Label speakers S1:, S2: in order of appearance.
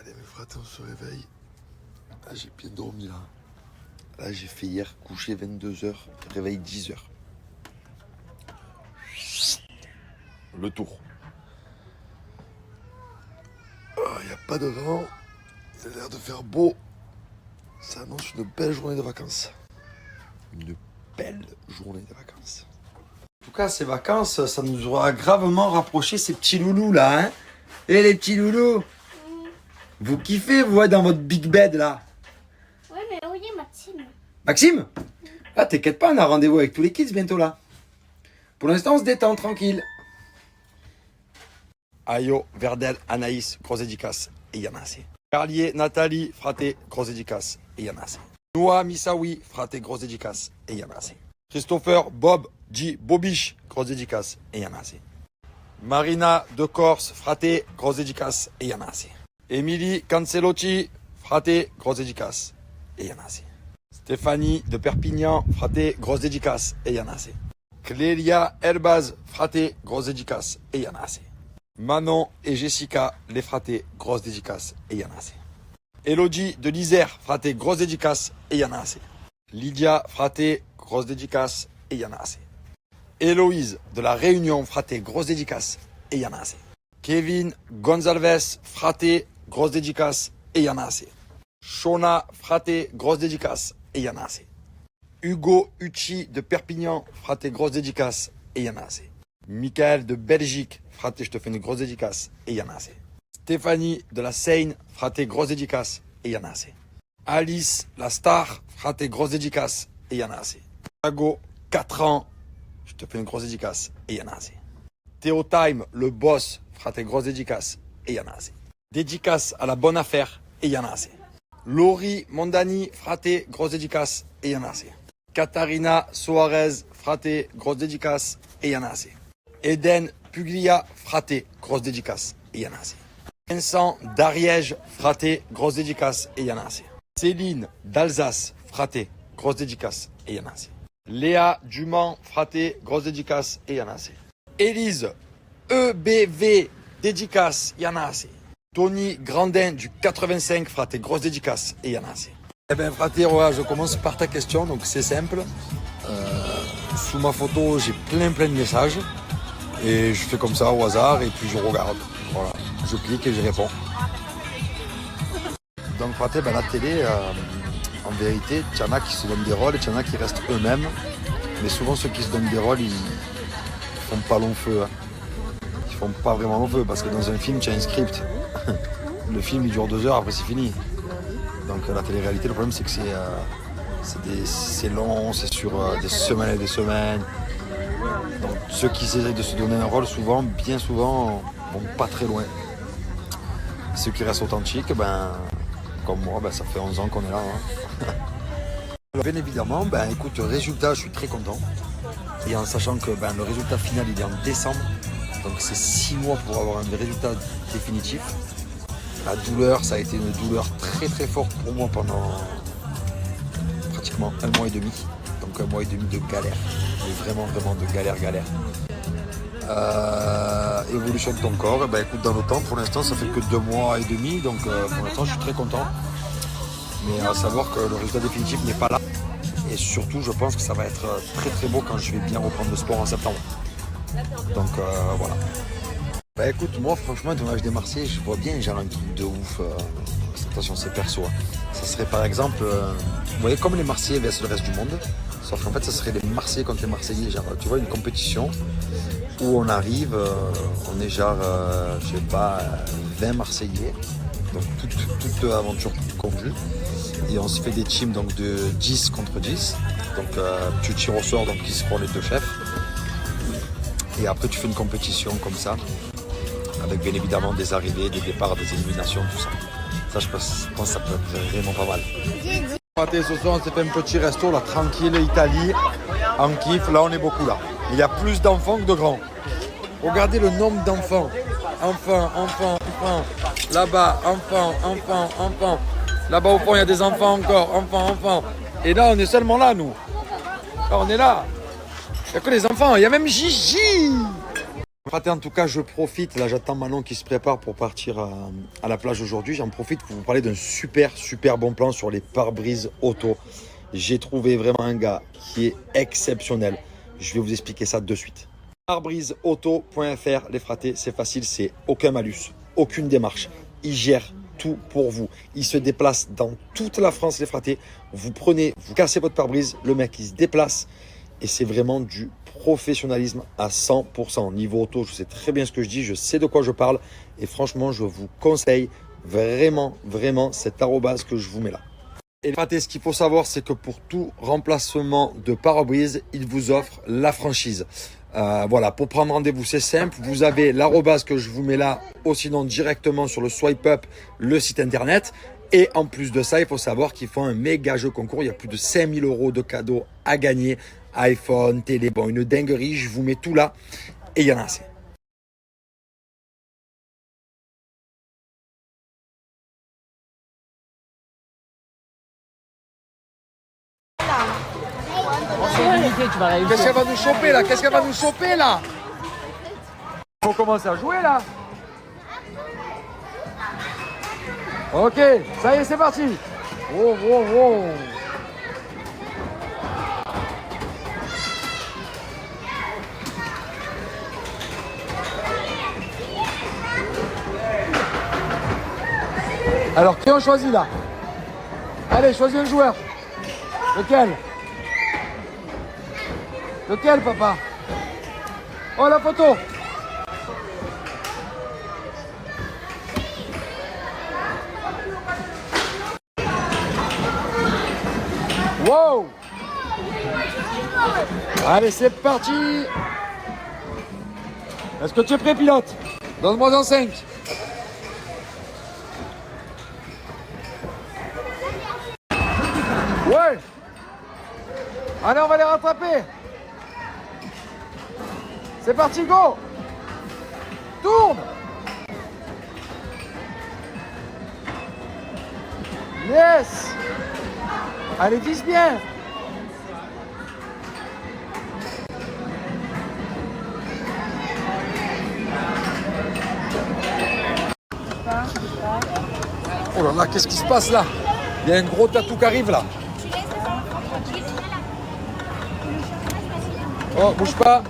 S1: Allez, mes frères, on se réveille. Là, j'ai bien dormi, là. Là, j'ai fait hier coucher 22h, réveil 10h. Le tour. Il n'y a pas de vent. Il a l'air de faire beau. Ça annonce une belle journée de vacances. Une belle journée de vacances. En tout cas, ces vacances, ça nous aura gravement rapproché ces petits loulous, là, hein. Et les petits loulous, vous kiffez, vous, dans votre big bed, là?
S2: Ouais, mais oui, Maxime.
S1: Maxime? Ah, t'inquiète pas, on a rendez-vous avec tous les kids bientôt, là. Pour l'instant, on se détend, tranquille. Ayo, Verdel, Anaïs, grosse dédicace, et y en a assez. Carlier, Nathalie, fraté, grosse dédicace, et y en a assez. Noah, Missaoui, fraté, grosse dédicace, et y en a assez. Christopher, Bob, G, Bobiche, grosse dédicace, et y en a assez. Marina de Corse, fraté, grosse dédicace, et y en a assez. Émilie Cancelotti, fraté, grosse dédicace, et y en a assez. Stéphanie de Perpignan, fraté, grosse dédicace, et y en a assez. Clélia Elbaz, fraté, grosse dédicace, et y en a assez. Manon et Jessica, les fratés, grosse dédicace, et y en a assez. Elodie de l'Isère, fraté, grosse dédicace, et y en a assez. Lydia, fraté, grosse dédicace, et y en a assez. Héloïse de la Réunion, fraté, grosse dédicace, et y en a assez. Kevin Gonzalves, fraté, grosse dédicace, et y en a assez. Shona, fraté, grosse dédicace, et y en a assez. Hugo Ucci de Perpignan, fraté, grosse dédicace, et y en a assez. Michael de Belgique, fraté, je te fais une grosse dédicace, et y en a assez. Stéphanie de la Seine, fraté, grosse dédicace, et y en a assez. Alice, la star, fraté, grosse dédicace, et y en a assez. Thiago, 4 ans, je te fais une grosse dédicace, et y en a assez. Théo Time, le boss, fraté, grosse dédicace, et y en a assez. Dédicace à la bonne affaire, et y en a assez. Laurie Mondani, fraté, grosse dédicace, et y en a assez. Katharina Soares, fraté, grosse dédicace, et y en a assez. Eden Puglia, fraté, grosse dédicace, et y en a assez. Vincent d'Ariège, fraté, grosse dédicace, et y en a assez. Céline d'Alsace, fraté, grosse dédicace, et y en a assez. Léa Dumont, fraté, grosse dédicace, et y en a assez. Élise EBV, dédicace, y en a assez. Tony Grandin du 85, fraté, grosse dédicace, et y en a assez. Eh bien, fraté, ouais, je commence par ta question, donc c'est simple. Sous ma photo, j'ai plein de messages. Et je fais comme ça au hasard, et puis je regarde. Voilà, je clique et je réponds. Donc, fraté, la télé, en vérité, il y en a qui se donnent des rôles et il y en a qui restent eux-mêmes. Mais souvent, ceux qui se donnent des rôles, ils font pas long feu. Hein. Ils font pas vraiment long feu, parce que dans un film, tu as un script. Le film, il dure 2 heures, après c'est fini. Donc la télé-réalité, le problème, c'est que c'est long, c'est sur des semaines et des semaines. Donc ceux qui essayent de se donner un rôle, souvent, bien souvent, vont pas très loin. Ceux qui restent authentiques, comme moi, ça fait 11 ans qu'on est là. Hein. Bien évidemment, écoute, le résultat, je suis très content. Et en sachant que le résultat final, il est en décembre. Donc c'est 6 mois pour avoir un résultat définitif. La douleur, ça a été une douleur très très forte pour moi pendant pratiquement 1 mois et demi. Donc 1 mois et demi de galère. Mais vraiment de galère. Évolution de ton corps, écoute, dans le temps, pour l'instant, ça fait que 2 mois et demi. Donc pour l'instant, je suis très content. Mais à savoir que le résultat définitif n'est pas là. Et surtout, je pense que ça va être très très beau quand je vais bien reprendre le sport en septembre. Donc voilà. Écoute, moi franchement, dans l'âge des Marseillais, je vois bien genre un truc de ouf. Attention, c'est perso. Hein. Ça serait par exemple, vous voyez, comme les Marseillais vs le reste du monde, sauf qu'en fait, ça serait les Marseillais contre les Marseillais. Genre, tu vois, une compétition où on arrive, on est genre, je sais pas, 20 Marseillais, donc toute aventure confondue. Et on se fait des teams donc, de 10 contre 10. Donc tu tires au sort, donc qui seront les 2 chefs. Et après, tu fais une compétition comme ça, avec bien évidemment des arrivées, des départs, des éliminations, tout ça. Ça, je pense que ça peut être vraiment pas mal. Ce soir, on s'est fait un petit resto, là, tranquille, Italie, en kiff. Là, on est beaucoup, là. Il y a plus d'enfants que de grands. Regardez le nombre d'enfants. Enfants. Là-bas, enfants. Là-bas, au fond, il y a des enfants encore. Enfants. Et là, on est seulement là, nous. Là, on est là. Il n'y a que les enfants. Il y a même Gigi. Fraté, en tout cas, je profite. Là, j'attends Manon qui se prépare pour partir à la plage aujourd'hui. J'en profite pour vous parler d'un super bon plan sur les pare-brises auto. J'ai trouvé vraiment un gars qui est exceptionnel. Je vais vous expliquer ça de suite. Pare-briseauto.fr, les fratés, c'est facile, c'est aucun malus, aucune démarche. Ils gèrent tout pour vous. Ils se déplacent dans toute la France, les fratés. Vous prenez, vous cassez votre pare-brise, le mec il se déplace et c'est vraiment du professionnalisme à 100%. Niveau auto, je sais très bien ce que je dis, je sais de quoi je parle et franchement, je vous conseille vraiment cet arrobase que je vous mets là. Et les fratés, ce qu'il faut savoir, c'est que pour tout remplacement de pare-brise, il vous offre la franchise. Voilà, pour prendre rendez-vous, c'est simple. Vous avez l'arrobase que je vous mets là, ou sinon directement sur le swipe up, le site internet. Et en plus de ça, il faut savoir qu'ils font un méga jeu concours. Il y a plus de 5000 € de cadeaux à gagner. iPhone, télé, bon, une dinguerie. Je vous mets tout là. Et il y en a assez. Qu'est-ce qu'elle va nous choper là? Qu'est-ce qu'elle va nous choper là? Faut commencer à jouer là. Ok, ça y est, c'est parti. Oh. Alors, qui on choisit là? Allez, choisis un joueur. Lequel? Lequel, papa? Oh, la photo! Wow! Allez, c'est parti! Est-ce que tu es prêt, pilote? Donne-moi en 5. Ouais! Allez, on va les rattraper! C'est parti, go! Tourne! Yes! Allez, vise bien! Oh là là, qu'est-ce qui se passe là? Il y a un gros tatou qui arrive là. Oh, bouge pas.